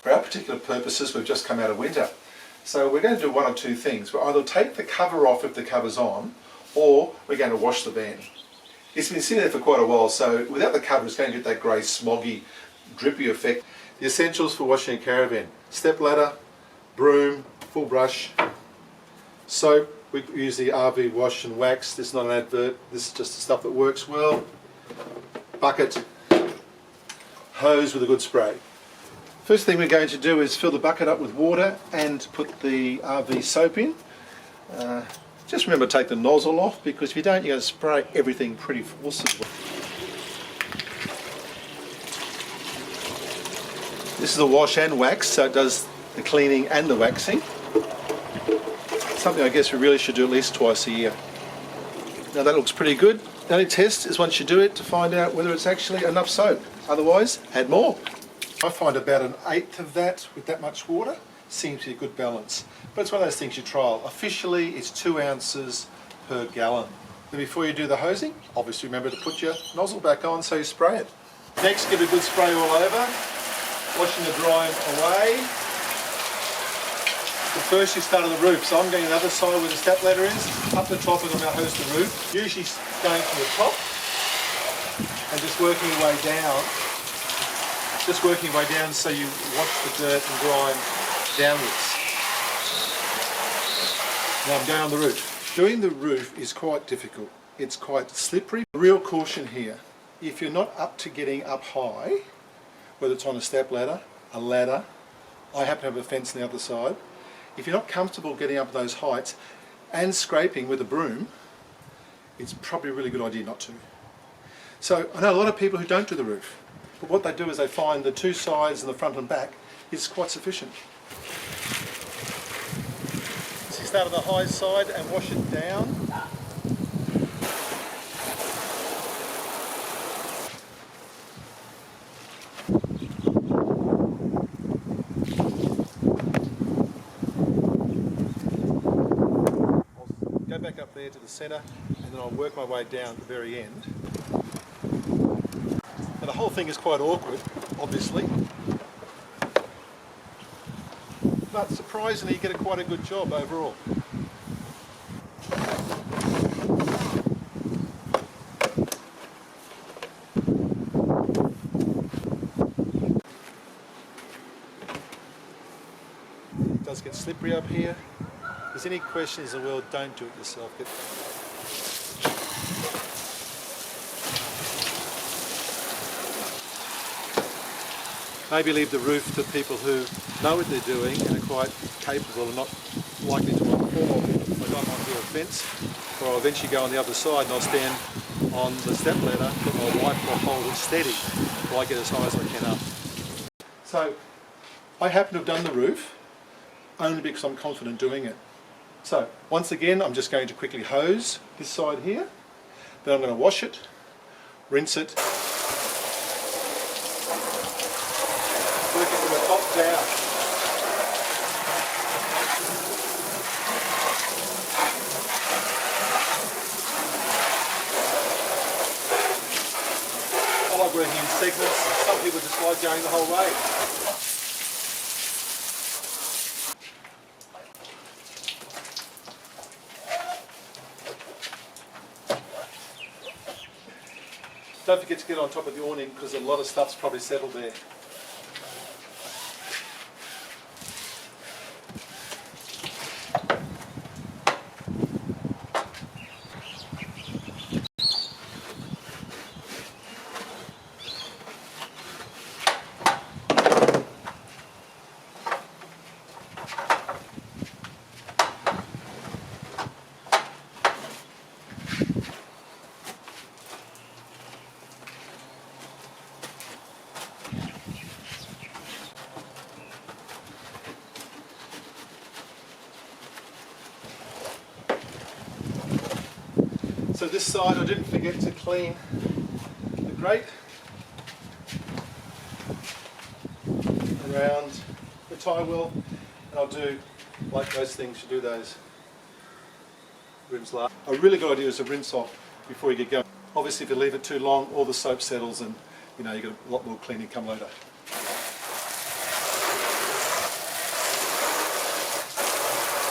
For our particular purposes, we've just come out of winter. So we're going to do one of two things. We'll either take the cover off if the cover's on, or we're going to wash the van. It's been sitting there for quite a while, so without the cover it's going to get that grey, smoggy, drippy effect. The essentials for washing a Caravan: step ladder, broom, full brush, soap. We use the RV wash and wax. This is not an advert, this is just the stuff that works well. Bucket, hose with a good spray. First thing we're going to do is fill the bucket up with water and put the RV soap in. Just remember to take the nozzle off, because if you don't, you're going to spray everything pretty forcibly. This is a wash and wax, so it does the cleaning and the waxing. Something I guess we really should do at least twice a year. Now that looks pretty good. The only test is once you do it to find out whether it's actually enough soap. Otherwise, add more. I find about 1/8 of that with that much water seems to be a good balance. But it's one of those things you trial. Officially, it's 2 ounces per gallon. And before you do the hosing, obviously remember to put your nozzle back on so you spray it. Next, give it a good spray all over, washing the Bryan away. But first you start on the roof, so I'm going to the other side where the step ladder is, up the top and I'm going to hose the roof. Usually going from the top and just working your way down. Just working your way down so you wash the dirt and grime downwards. Now I'm going on the roof. Doing the roof is quite difficult. It's quite slippery. Real caution here. If you're not up to getting up high, whether it's on a step ladder, a ladder, I happen to have a fence on the other side. If you're not comfortable getting up those heights and scraping with a broom, it's probably a really good idea not to. So I know a lot of people who don't do the roof, but what they do is they find the 2 sides and the front and back is quite sufficient. So you start on the high side and wash it down. Go back up there to the centre, and then I'll work my way down at the very end. Now the whole thing is quite awkward, obviously, but surprisingly you get quite a good job overall. It does get slippery up here. If there's any questions in the world, don't do it yourself. Maybe leave the roof to people who know what they're doing and are quite capable and not likely to fall. Like I'm onto a fence, or I'll eventually go on the other side and I'll stand on the step ladder, but my wife will hold it steady while I get as high as I can up. So I happen to have done the roof only because I'm confident doing it. So once again, I'm just going to quickly hose this side here, then I'm going to wash it, rinse it, work it from the top down. I like working in segments. Some people just like going the whole way. Don't forget to get on top of the awning because a lot of stuff's probably settled there. So this side I didn't forget to clean the grate around the tie wheel, and I'll do like those things, you do those rims last. A really good idea is to rinse off before you get going. Obviously if you leave it too long, all the soap settles and you get a lot more cleaning come later.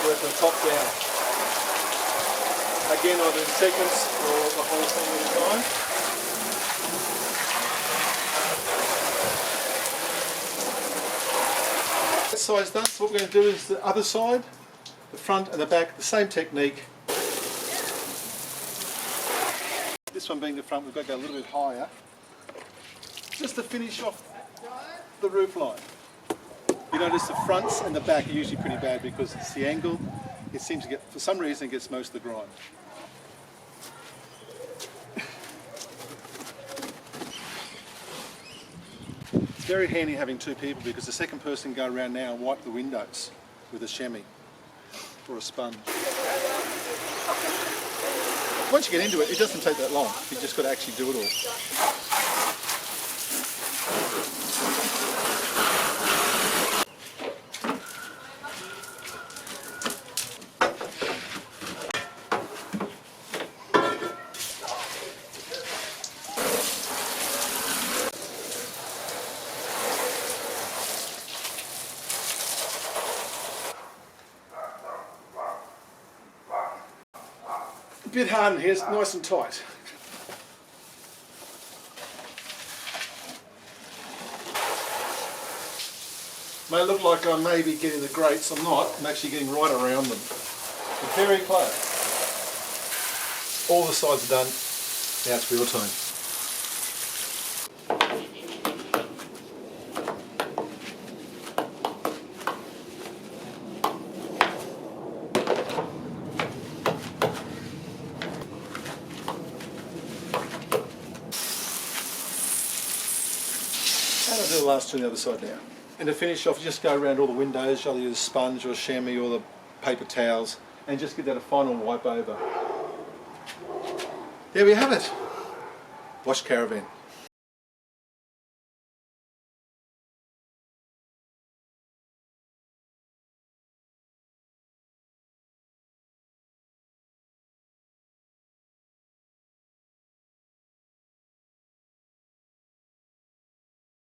work from the top down. Again, either in segments or the whole thing at a time. That side's done, so what we're going to do is the other side, the front and the back, the same technique. This one being the front, we've got to go a little bit higher, just to finish off the roof line. You notice the fronts and the back are usually pretty bad because it's the angle. It seems to get, for some reason, it gets most of the grime. It's very handy having two people because the second person can go around now and wipe the windows with a chamois or a sponge. Once you get into it, it doesn't take that long. You've just got to actually do it all. A bit hard in here, it's nice and tight. May look like I may be getting the grates, I'm not. I'm actually getting right around them. They're very close. All the sides are done, now it's wheel time. And I'll do the last two on the other side now. And to finish off, just go around all the windows, you'll use a sponge or a chamois or the paper towels, and just give that a final wipe over. There we have it. Wash Caravan.